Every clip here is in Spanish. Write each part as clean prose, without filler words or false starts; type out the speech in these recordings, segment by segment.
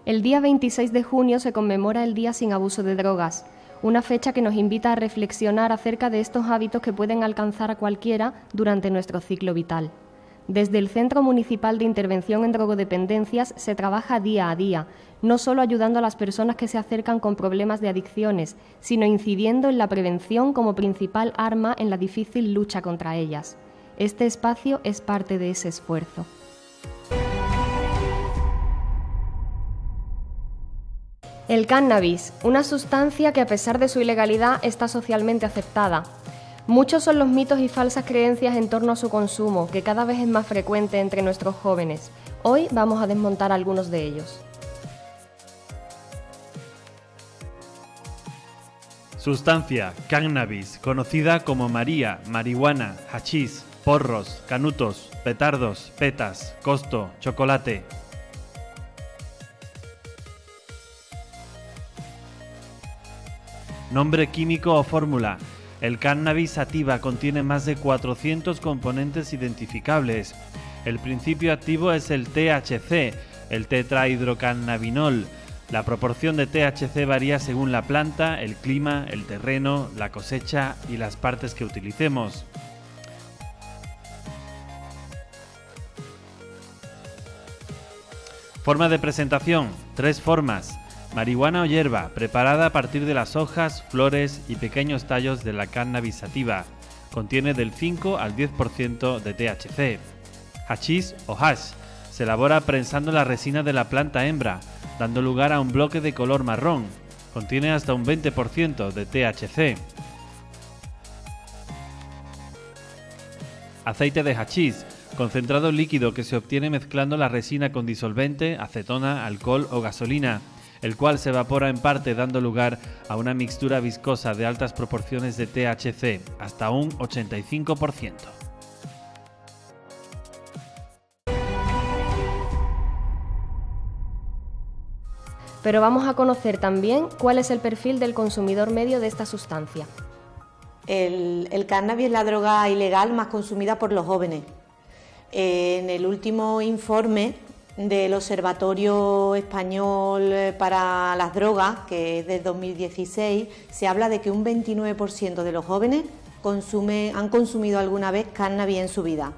El día 26 de junio se conmemora el Día sin Abuso de Drogas, una fecha que nos invita a reflexionar acerca de estos hábitos que pueden alcanzar a cualquiera durante nuestro ciclo vital. Desde el Centro Municipal de Intervención en Drogodependencias se trabaja día a día, no solo ayudando a las personas que se acercan con problemas de adicciones, sino incidiendo en la prevención como principal arma en la difícil lucha contra ellas. Este espacio es parte de ese esfuerzo. El cannabis, una sustancia que a pesar de su ilegalidad está socialmente aceptada. Muchos son los mitos y falsas creencias en torno a su consumo, que cada vez es más frecuente entre nuestros jóvenes. Hoy vamos a desmontar algunos de ellos. Sustancia, cannabis, conocida como María, marihuana, hachís, porros, canutos, petardos, petas, costo, chocolate. Nombre químico o fórmula. El cannabis sativa contiene más de 400 componentes identificables. El principio activo es el THC, el tetrahidrocannabinol. La proporción de THC varía según la planta, el clima, el terreno, la cosecha y las partes que utilicemos. Forma de presentación, 3 formas. Marihuana o hierba, preparada a partir de las hojas, flores y pequeños tallos de la cannabis sativa. Contiene del 5 al 10% de THC. Hachís o hash, se elabora prensando la resina de la planta hembra, dando lugar a un bloque de color marrón. Contiene hasta un 20% de THC. Aceite de hachís, concentrado líquido que se obtiene mezclando la resina con disolvente, acetona, alcohol o gasolina, el cual se evapora en parte dando lugar a una mixtura viscosa de altas proporciones de THC, hasta un 85%. Pero vamos a conocer también cuál es el perfil del consumidor medio de esta sustancia. El cannabis es la droga ilegal más consumida por los jóvenes. En el último informe del Observatorio Español para las Drogas, que es del 2016, se habla de que un 29% de los jóvenes han consumido alguna vez cannabis en su vida.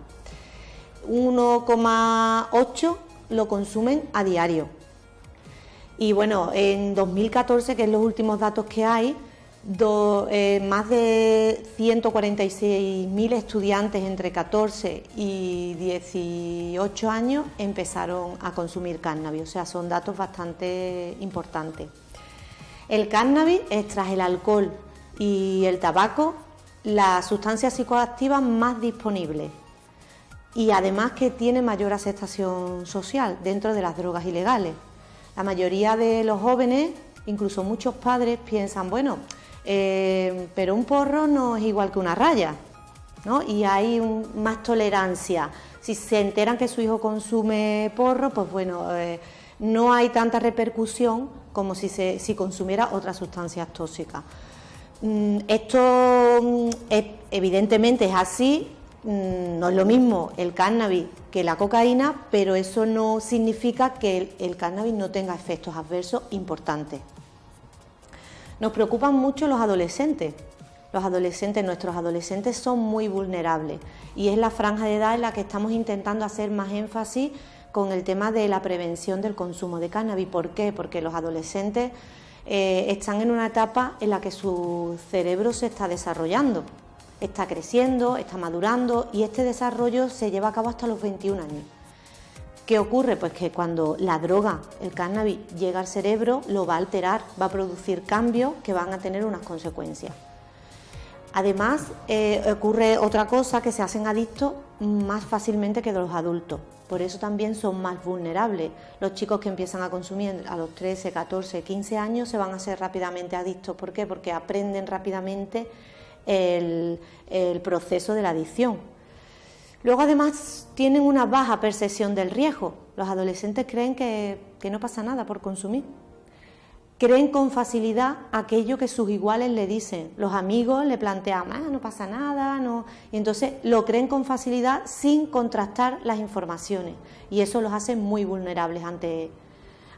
1,8% lo consumen a diario. Y bueno, en 2014, que es los últimos datos que hay, más de 146.000 estudiantes entre 14 y 18 años empezaron a consumir cannabis, o sea, son datos bastante importantes. El cannabis es, tras el alcohol y el tabaco, la sustancia psicoactiva más disponible y además que tiene mayor aceptación social dentro de las drogas ilegales. La mayoría de los jóvenes, incluso muchos padres, piensan, bueno, pero un porro no es igual que una raya, ¿no? Y hay más tolerancia. Si se enteran que su hijo consume porro, pues bueno, no hay tanta repercusión como si consumiera otras sustancias tóxicas. Esto evidentemente es así, no es lo mismo el cannabis que la cocaína, pero eso no significa que el cannabis no tenga efectos adversos importantes. Nos preocupan mucho los adolescentes. Nuestros adolescentes son muy vulnerables y es la franja de edad en la que estamos intentando hacer más énfasis con el tema de la prevención del consumo de cannabis. ¿Por qué? Porque los adolescentes están en una etapa en la que su cerebro se está desarrollando, está creciendo, está madurando y este desarrollo se lleva a cabo hasta los 21 años. ¿Qué ocurre? Pues que cuando la droga, el cannabis, llega al cerebro, lo va a alterar, va a producir cambios que van a tener unas consecuencias. Además, ocurre otra cosa, que se hacen adictos más fácilmente que los adultos. Por eso también son más vulnerables. Los chicos que empiezan a consumir a los 13, 14, 15 años se van a hacer rápidamente adictos. ¿Por qué? Porque aprenden rápidamente el proceso de la adicción. Luego, además, tienen una baja percepción del riesgo. Los adolescentes creen que no pasa nada por consumir. Creen con facilidad aquello que sus iguales le dicen. Los amigos le plantean, no pasa nada, no. Y entonces lo creen con facilidad sin contrastar las informaciones. Y eso los hace muy vulnerables ante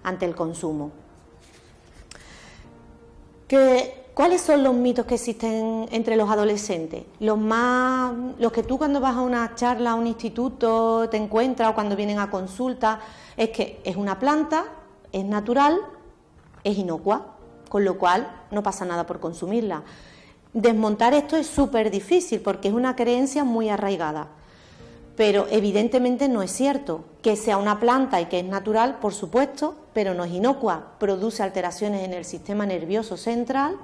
ante el consumo. ¿Cuáles son los mitos que existen entre los adolescentes? Los que tú cuando vas a una charla, a un instituto, te encuentras, o cuando vienen a consulta, es que es una planta, es natural, es inocua, con lo cual no pasa nada por consumirla. Desmontar esto es súper difícil porque es una creencia muy arraigada, pero evidentemente no es cierto. Que sea una planta y que es natural, por supuesto, pero no es inocua, produce alteraciones en el sistema nervioso central,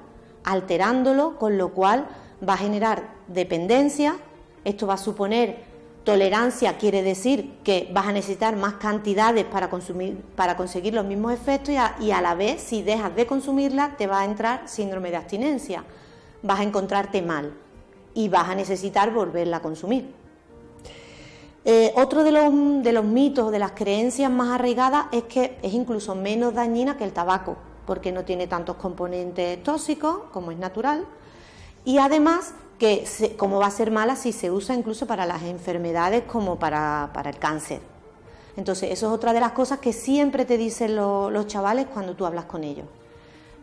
alterándolo, con lo cual va a generar dependencia. Esto va a suponer tolerancia, quiere decir que vas a necesitar más cantidades para conseguir los mismos efectos y a la vez, si dejas de consumirla, te va a entrar síndrome de abstinencia, vas a encontrarte mal y vas a necesitar volverla a consumir. Otro de los mitos o de las creencias más arraigadas es que es incluso menos dañina que el tabaco, porque no tiene tantos componentes tóxicos, como es natural, y además que como va a ser mala si se usa incluso para las enfermedades como para el cáncer. Entonces, eso es otra de las cosas que siempre te dicen los chavales cuando tú hablas con ellos.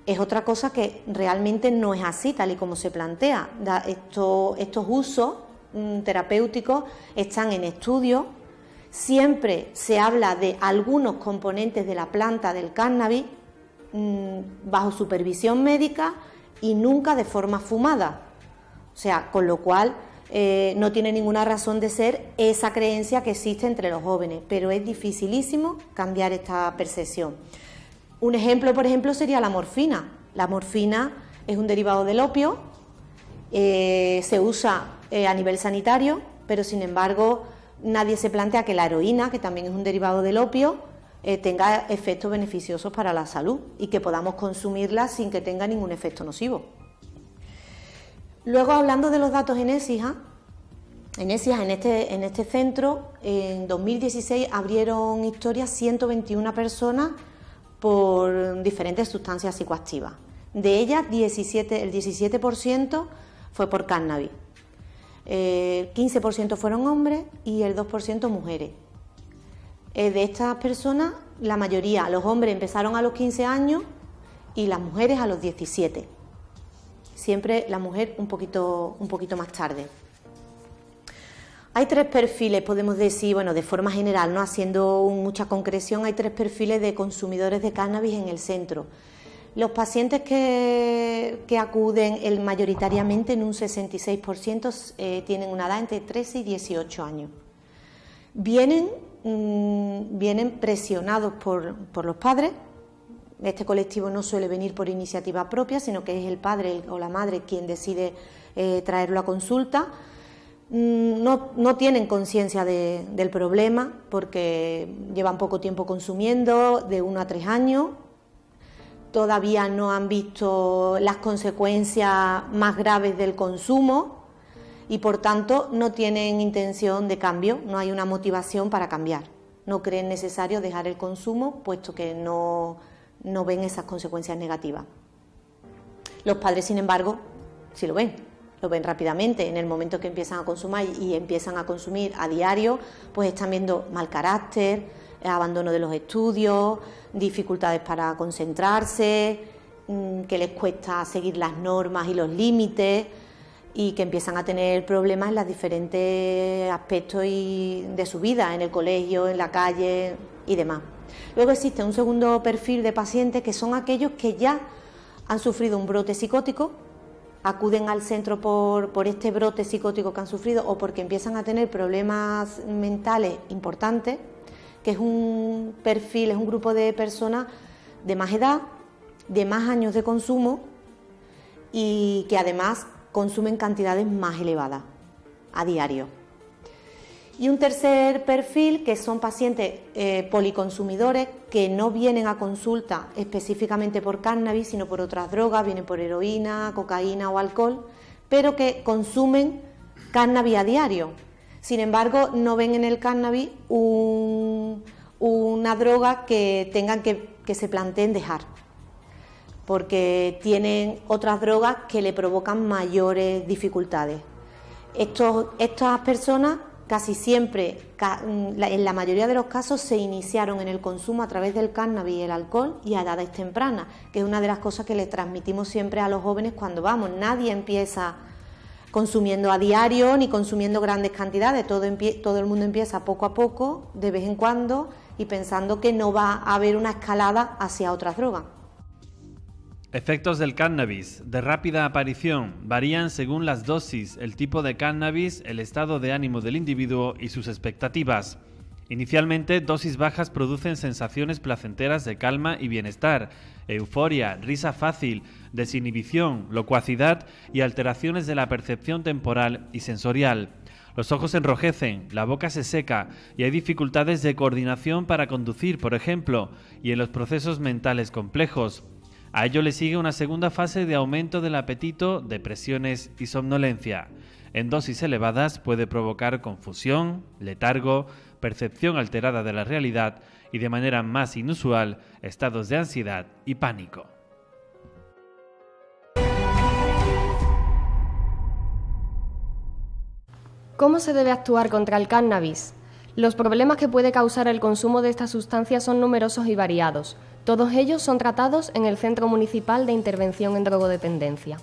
Es otra cosa que realmente no es así, tal y como se plantea. Estos usos terapéuticos están en estudio. Siempre se habla de algunos componentes de la planta del cannabis bajo supervisión médica y nunca de forma fumada. O sea, con lo cual no tiene ninguna razón de ser esa creencia que existe entre los jóvenes, pero es dificilísimo cambiar esta percepción. Un ejemplo, por ejemplo, sería la morfina. La morfina es un derivado del opio, se usa a nivel sanitario, pero sin embargo nadie se plantea que la heroína, que también es un derivado del opio, tenga efectos beneficiosos para la salud y que podamos consumirla sin que tenga ningún efecto nocivo. Luego, hablando de los datos en ESIJA, en este centro, en 2016 abrieron historias 121 personas por diferentes sustancias psicoactivas. De ellas, el 17% fue por cannabis, el 15% fueron hombres y el 2% mujeres. De estas personas, la mayoría, los hombres empezaron a los 15 años y las mujeres a los 17. Siempre la mujer un poquito más tarde. Hay tres perfiles, podemos decir, bueno, de forma general, no haciendo mucha concreción, hay tres perfiles de consumidores de cannabis en el centro. Los pacientes que acuden mayoritariamente, en un 66%, tienen una edad entre 13 y 18 años. Vienen presionados por los padres. Este colectivo no suele venir por iniciativa propia, sino que es el padre o la madre quien decide traerlo a consulta. No tienen conciencia del problema porque llevan poco tiempo consumiendo, de 1 a 3 años. Todavía no han visto las consecuencias más graves del consumo y por tanto no tienen intención de cambio, no hay una motivación para cambiar. No creen necesario dejar el consumo puesto que no ven esas consecuencias negativas. Los padres, sin embargo, sí lo ven rápidamente. En el momento que empiezan a consumir y empiezan a consumir a diario, pues están viendo mal carácter, abandono de los estudios, dificultades para concentrarse, que les cuesta seguir las normas y los límites y que empiezan a tener problemas en los diferentes aspectos de su vida, en el colegio, en la calle y demás. Luego existe un segundo perfil de pacientes que son aquellos que ya han sufrido un brote psicótico, acuden al centro por este brote psicótico que han sufrido o porque empiezan a tener problemas mentales importantes, que es un perfil, es un grupo de personas de más edad, de más años de consumo y que además consumen cantidades más elevadas a diario. Y un tercer perfil, que son pacientes policonsumidores que no vienen a consulta específicamente por cannabis, sino por otras drogas, vienen por heroína, cocaína o alcohol, pero que consumen cannabis a diario. Sin embargo, no ven en el cannabis una droga que tengan que se planteen dejar, porque tienen otras drogas que le provocan mayores dificultades. Estas personas casi siempre, en la mayoría de los casos, se iniciaron en el consumo a través del cannabis y el alcohol y a edades tempranas, que es una de las cosas que le transmitimos siempre a los jóvenes cuando vamos. Nadie empieza consumiendo a diario ni consumiendo grandes cantidades, todo el mundo empieza poco a poco, de vez en cuando, y pensando que no va a haber una escalada hacia otras drogas. Efectos del cannabis, de rápida aparición, varían según las dosis, el tipo de cannabis, el estado de ánimo del individuo y sus expectativas. Inicialmente, dosis bajas producen sensaciones placenteras de calma y bienestar, euforia, risa fácil, desinhibición, locuacidad y alteraciones de la percepción temporal y sensorial. Los ojos se enrojecen, la boca se seca y hay dificultades de coordinación para conducir, por ejemplo, y en los procesos mentales complejos. A ello le sigue una segunda fase de aumento del apetito, depresiones y somnolencia. En dosis elevadas puede provocar confusión, letargo, percepción alterada de la realidad y, de manera más inusual, estados de ansiedad y pánico. ¿Cómo se debe actuar contra el cannabis? Los problemas que puede causar el consumo de esta sustancia son numerosos y variados. Todos ellos son tratados en el Centro Municipal de Intervención en Drogodependencia.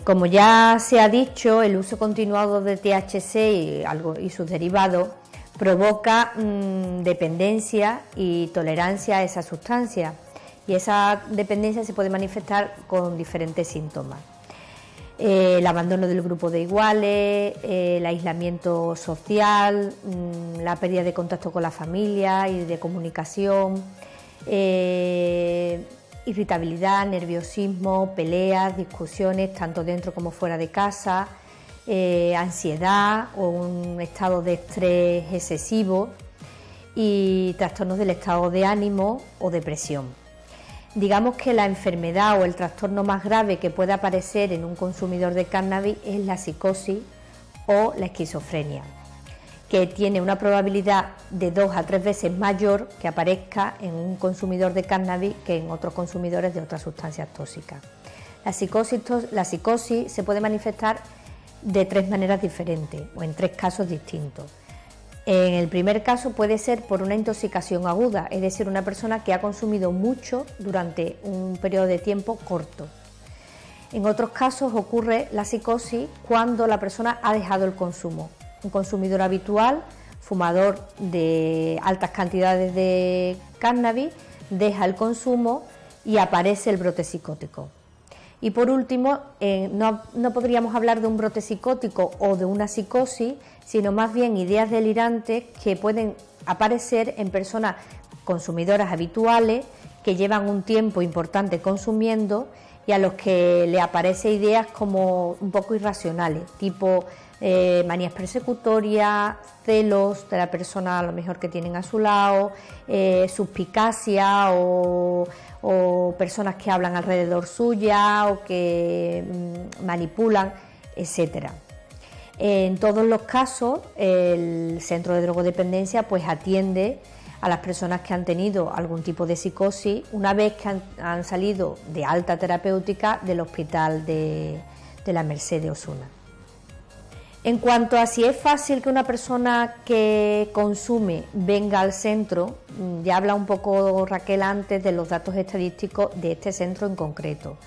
Como ya se ha dicho, el uso continuado de THC y sus derivados provoca dependencia y tolerancia a esa sustancia, y esa dependencia se puede manifestar con diferentes síntomas. El abandono del grupo de iguales, el aislamiento social, la pérdida de contacto con la familia y de comunicación, irritabilidad, nerviosismo, peleas, discusiones tanto dentro como fuera de casa, ansiedad o un estado de estrés excesivo y trastornos del estado de ánimo o depresión. Digamos que la enfermedad o el trastorno más grave que puede aparecer en un consumidor de cannabis es la psicosis o la esquizofrenia, que tiene una probabilidad de 2 a 3 veces mayor que aparezca en un consumidor de cannabis que en otros consumidores de otras sustancias tóxicas. La psicosis se puede manifestar de 3 maneras diferentes o en 3 casos distintos. En el primer caso puede ser por una intoxicación aguda, es decir, una persona que ha consumido mucho durante un periodo de tiempo corto. En otros casos ocurre la psicosis cuando la persona ha dejado el consumo. Un consumidor habitual, fumador de altas cantidades de cannabis, deja el consumo y aparece el brote psicótico. Y por último, no podríamos hablar de un brote psicótico o de una psicosis, sino más bien ideas delirantes que pueden aparecer en personas consumidoras habituales que llevan un tiempo importante consumiendo y a los que le aparecen ideas como un poco irracionales, tipo manías persecutorias, celos de la persona a lo mejor que tienen a su lado, suspicacia o personas que hablan alrededor suya o que manipulan, etcétera. En todos los casos, el Centro de Drogodependencia pues atiende a las personas que han tenido algún tipo de psicosis una vez que han salido de alta terapéutica del hospital de la Merced de Osuna. En cuanto a si es fácil que una persona que consume venga al centro, ya habla un poco Raquel antes de los datos estadísticos de este centro en concreto.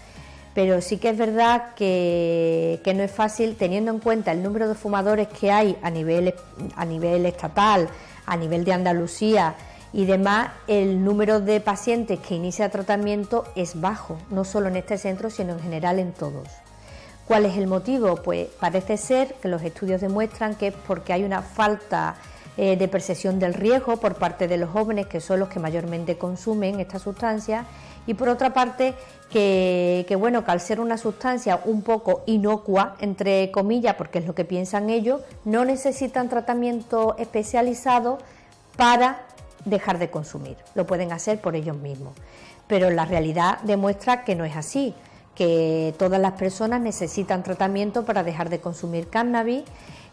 Pero sí que es verdad que no es fácil teniendo en cuenta el número de fumadores que hay a nivel estatal, a nivel de Andalucía y demás. El número de pacientes que inicia tratamiento es bajo, no solo en este centro sino en general en todos. ¿Cuál es el motivo? Pues parece ser que los estudios demuestran que es porque hay una falta de percepción del riesgo por parte de los jóvenes, que son los que mayormente consumen esta sustancia, y por otra parte que al ser una sustancia un poco inocua, entre comillas, porque es lo que piensan ellos, no necesitan tratamiento especializado para dejar de consumir, lo pueden hacer por ellos mismos, pero la realidad demuestra que no es así, que todas las personas necesitan tratamiento para dejar de consumir cannabis.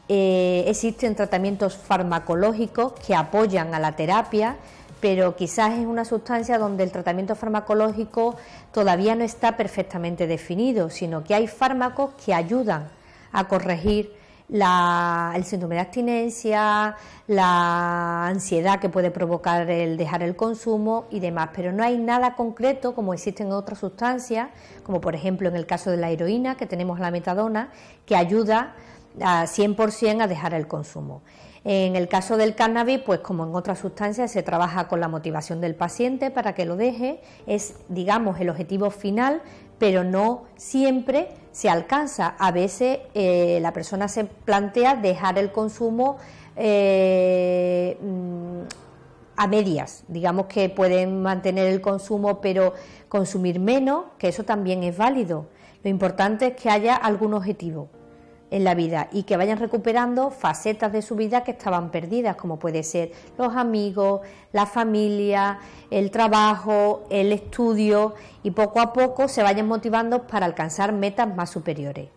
Existen tratamientos farmacológicos que apoyan a la terapia, pero quizás es una sustancia donde el tratamiento farmacológico todavía no está perfectamente definido, sino que hay fármacos que ayudan a corregir el síndrome de abstinencia, la ansiedad que puede provocar el dejar el consumo y demás, pero no hay nada concreto como existen otras sustancias, como por ejemplo en el caso de la heroína, que tenemos la metadona, que ayuda a 100% a dejar el consumo. En el caso del cannabis, pues como en otras sustancias, se trabaja con la motivación del paciente para que lo deje, es, digamos, el objetivo final, pero no siempre se alcanza. A veces la persona se plantea dejar el consumo a medias, digamos que pueden mantener el consumo pero consumir menos, que eso también es válido. Lo importante es que haya algún objetivo en la vida y que vayan recuperando facetas de su vida que estaban perdidas, como puede ser los amigos, la familia, el trabajo, el estudio, y poco a poco se vayan motivando para alcanzar metas más superiores.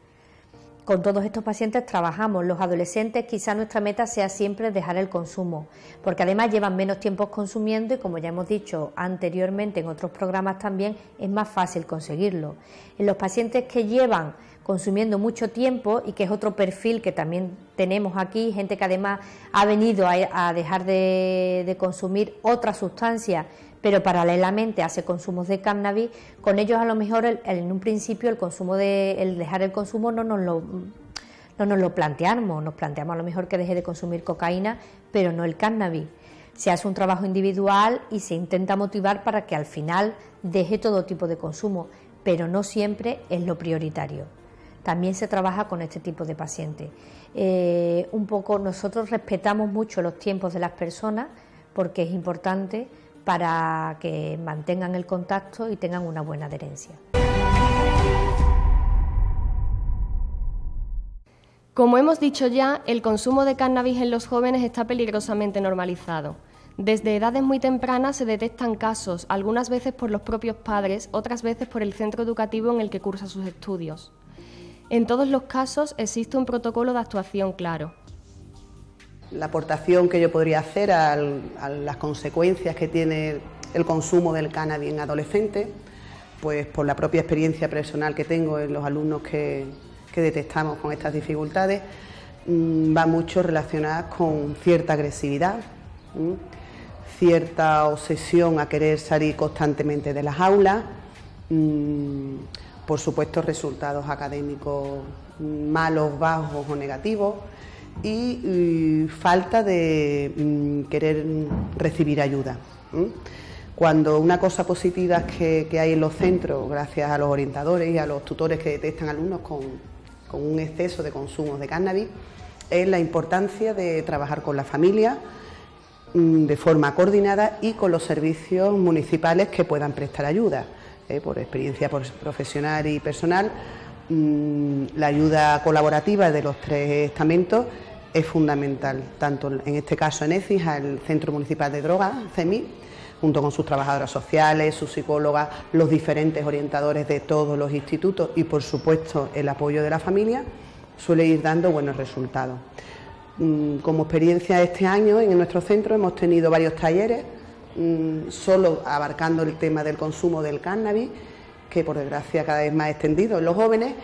Con todos estos pacientes trabajamos. Los adolescentes, quizá nuestra meta sea siempre dejar el consumo, porque además llevan menos tiempo consumiendo y, como ya hemos dicho anteriormente en otros programas también, es más fácil conseguirlo. En los pacientes que llevan consumiendo mucho tiempo, y que es otro perfil que también tenemos aquí, gente que además ha venido a dejar de consumir otras sustancias, pero paralelamente hace consumos de cannabis, con ellos a lo mejor en un principio el dejar el consumo no nos lo planteamos, nos planteamos a lo mejor que deje de consumir cocaína, pero no el cannabis. Se hace un trabajo individual y se intenta motivar para que al final deje todo tipo de consumo, pero no siempre es lo prioritario. También se trabaja con este tipo de pacientes. Un poco nosotros respetamos mucho los tiempos de las personas, porque es importante para que mantengan el contacto y tengan una buena adherencia. Como hemos dicho ya, el consumo de cannabis en los jóvenes está peligrosamente normalizado. Desde edades muy tempranas se detectan casos, algunas veces por los propios padres, otras veces por el centro educativo en el que cursa sus estudios. En todos los casos existe un protocolo de actuación claro. La aportación que yo podría hacer a las consecuencias que tiene el consumo del cannabis en adolescentes, pues por la propia experiencia personal que tengo en los alumnos que detectamos con estas dificultades, va mucho relacionada con cierta agresividad, cierta obsesión a querer salir constantemente de las aulas, por supuesto resultados académicos malos, bajos o negativos, y falta de querer recibir ayuda. Cuando una cosa positiva que hay en los centros, gracias a los orientadores y a los tutores que detectan alumnos con un exceso de consumo de cannabis, es la importancia de trabajar con la familia de forma coordinada y con los servicios municipales que puedan prestar ayuda. Por experiencia profesional y personal, la ayuda colaborativa de los tres estamentos es fundamental, tanto en este caso en ECIS, al Centro Municipal de Drogas, CEMI, junto con sus trabajadoras sociales, sus psicólogas, los diferentes orientadores de todos los institutos y, por supuesto, el apoyo de la familia, suele ir dando buenos resultados. Como experiencia este año en nuestro centro hemos tenido varios talleres, solo abarcando el tema del consumo del cannabis, que por desgracia cada vez más extendido en los jóvenes,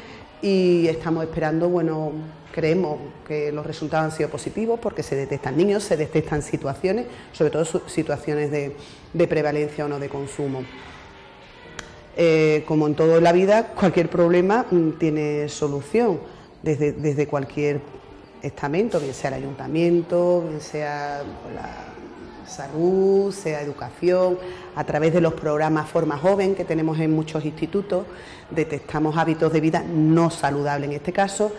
y estamos esperando, creemos que los resultados han sido positivos porque se detectan niños, se detectan situaciones, sobre todo situaciones de prevalencia o no de consumo. Como en todo en la vida, cualquier problema tiene solución desde cualquier estamento, bien sea el ayuntamiento, bien sea la salud, sea educación. A través de los programas Forma Joven que tenemos en muchos institutos, detectamos hábitos de vida no saludables en este caso,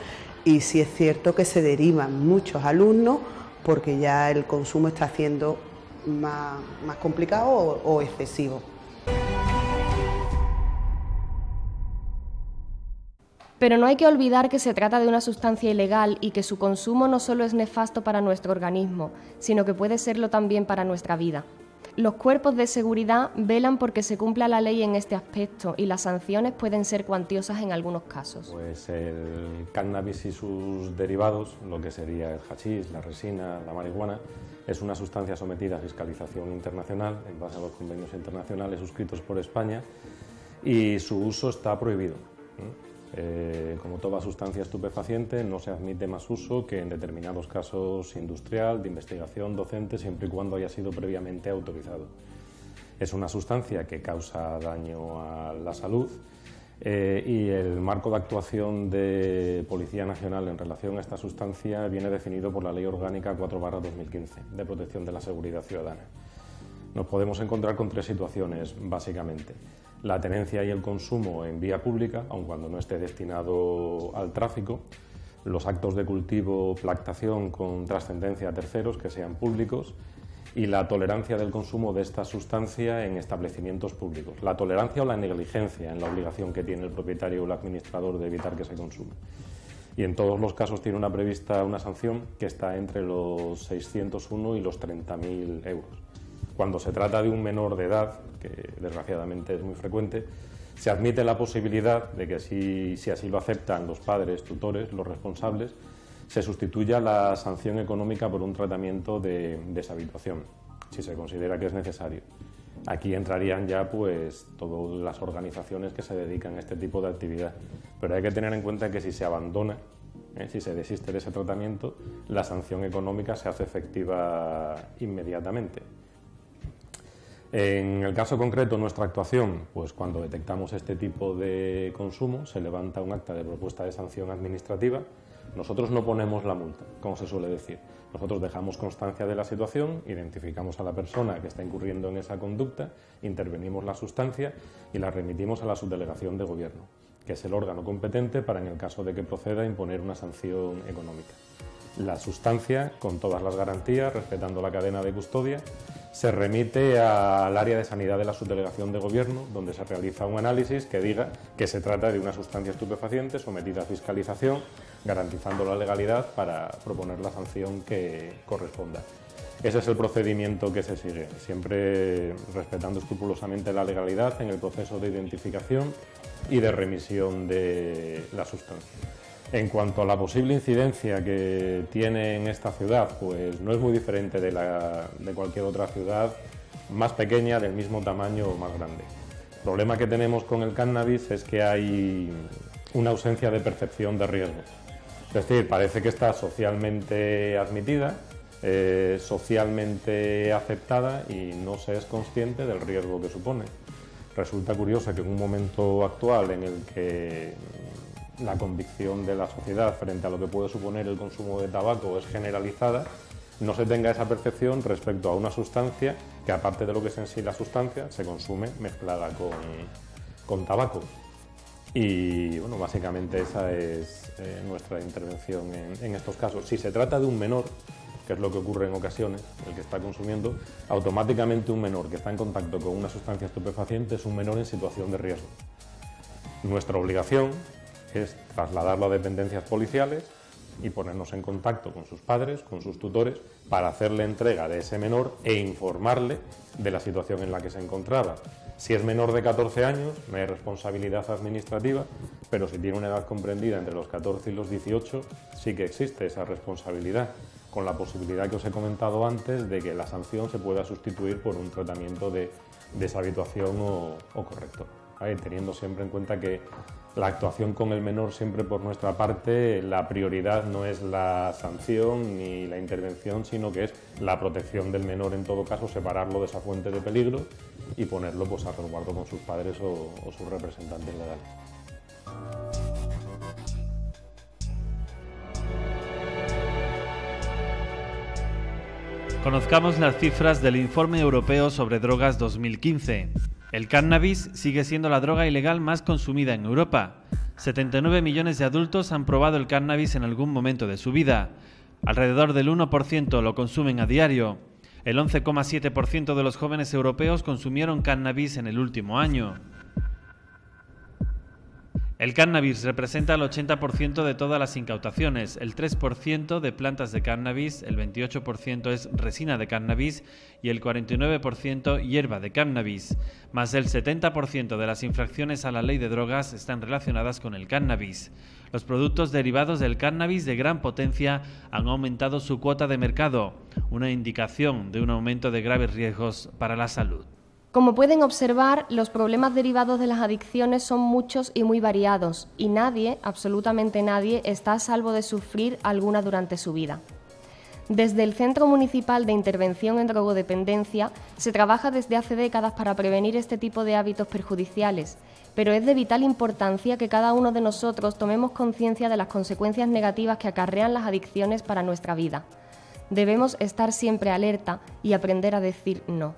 y sí es cierto que se derivan muchos alumnos porque ya el consumo está haciendo más complicado o excesivo. Pero no hay que olvidar que se trata de una sustancia ilegal y que su consumo no solo es nefasto para nuestro organismo, sino que puede serlo también para nuestra vida. Los cuerpos de seguridad velan porque se cumpla la ley en este aspecto y las sanciones pueden ser cuantiosas en algunos casos. Pues el cannabis y sus derivados, lo que sería el hachís, la resina, la marihuana, es una sustancia sometida a fiscalización internacional en base a los convenios internacionales suscritos por España, y su uso está prohibido. Como toda sustancia estupefaciente, no se admite más uso que en determinados casos industrial, de investigación, docente, siempre y cuando haya sido previamente autorizado. Es una sustancia que causa daño a la salud y el marco de actuación de Policía Nacional en relación a esta sustancia viene definido por la Ley Orgánica 4/2015 de Protección de la Seguridad Ciudadana. Nos podemos encontrar con tres situaciones, básicamente. La tenencia y el consumo en vía pública, aun cuando no esté destinado al tráfico, los actos de cultivo o plantación con trascendencia a terceros que sean públicos y la tolerancia del consumo de esta sustancia en establecimientos públicos. La tolerancia o la negligencia en la obligación que tiene el propietario o el administrador de evitar que se consuma. Y en todos los casos tiene prevista una sanción que está entre los 601 y los 30.000 euros. Cuando se trata de un menor de edad, que desgraciadamente es muy frecuente, se admite la posibilidad de que si así lo aceptan los padres, tutores, los responsables, se sustituya la sanción económica por un tratamiento de deshabituación, si se considera que es necesario. Aquí entrarían ya pues todas las organizaciones que se dedican a este tipo de actividad, pero hay que tener en cuenta que si se abandona, si se desiste de ese tratamiento, la sanción económica se hace efectiva inmediatamente. En el caso concreto, nuestra actuación, pues cuando detectamos este tipo de consumo, se levanta un acta de propuesta de sanción administrativa. Nosotros no ponemos la multa, como se suele decir. Nosotros dejamos constancia de la situación, identificamos a la persona que está incurriendo en esa conducta, intervenimos la sustancia y la remitimos a la subdelegación de gobierno, que es el órgano competente para, en el caso de que proceda, imponer una sanción económica. La sustancia, con todas las garantías, respetando la cadena de custodia, se remite al área de sanidad de la subdelegación de gobierno, donde se realiza un análisis que diga que se trata de una sustancia estupefaciente sometida a fiscalización, garantizando la legalidad para proponer la sanción que corresponda. Ese es el procedimiento que se sigue, siempre respetando escrupulosamente la legalidad en el proceso de identificación y de remisión de la sustancia. En cuanto a la posible incidencia que tiene en esta ciudad, pues no es muy diferente de cualquier otra ciudad más pequeña, del mismo tamaño o más grande. El problema que tenemos con el cannabis es que hay una ausencia de percepción de riesgo. Es decir, parece que está socialmente admitida, socialmente aceptada y no se es consciente del riesgo que supone. Resulta curioso que en un momento actual en el que la convicción de la sociedad frente a lo que puede suponer el consumo de tabaco es generalizada, no se tenga esa percepción respecto a una sustancia que, aparte de lo que es en sí la sustancia, se consume mezclada con tabaco. Y bueno, básicamente esa es nuestra intervención en estos casos. Si se trata de un menor, que es lo que ocurre en ocasiones, el que está consumiendo, automáticamente un menor que está en contacto con una sustancia estupefaciente es un menor en situación de riesgo. Nuestra obligación es trasladarlo a dependencias policiales y ponernos en contacto con sus padres, con sus tutores, para hacerle entrega de ese menor e informarle de la situación en la que se encontraba. Si es menor de 14 años, no hay responsabilidad administrativa, pero si tiene una edad comprendida entre los 14 y los 18, sí que existe esa responsabilidad, con la posibilidad que os he comentado antes de que la sanción se pueda sustituir por un tratamiento de deshabituación o corrector. Teniendo siempre en cuenta que la actuación con el menor, siempre por nuestra parte, la prioridad no es la sanción ni la intervención, sino que es la protección del menor, en todo caso, separarlo de esa fuente de peligro y ponerlo pues, a resguardo con sus padres o sus representantes legales. Conozcamos las cifras del Informe Europeo sobre Drogas 2015. El cannabis sigue siendo la droga ilegal más consumida en Europa. 79 millones de adultos han probado el cannabis en algún momento de su vida. Alrededor del 1% lo consumen a diario. El 11,7% de los jóvenes europeos consumieron cannabis en el último año. El cannabis representa el 80% de todas las incautaciones, el 3% de plantas de cannabis, el 28% es resina de cannabis y el 49% hierba de cannabis. Más del 70% de las infracciones a la ley de drogas están relacionadas con el cannabis. Los productos derivados del cannabis de gran potencia han aumentado su cuota de mercado, una indicación de un aumento de graves riesgos para la salud. Como pueden observar, los problemas derivados de las adicciones son muchos y muy variados, y nadie, absolutamente nadie, está a salvo de sufrir alguna durante su vida. Desde el Centro Municipal de Intervención en Drogodependencia se trabaja desde hace décadas para prevenir este tipo de hábitos perjudiciales, pero es de vital importancia que cada uno de nosotros tomemos conciencia de las consecuencias negativas que acarrean las adicciones para nuestra vida. Debemos estar siempre alerta y aprender a decir no.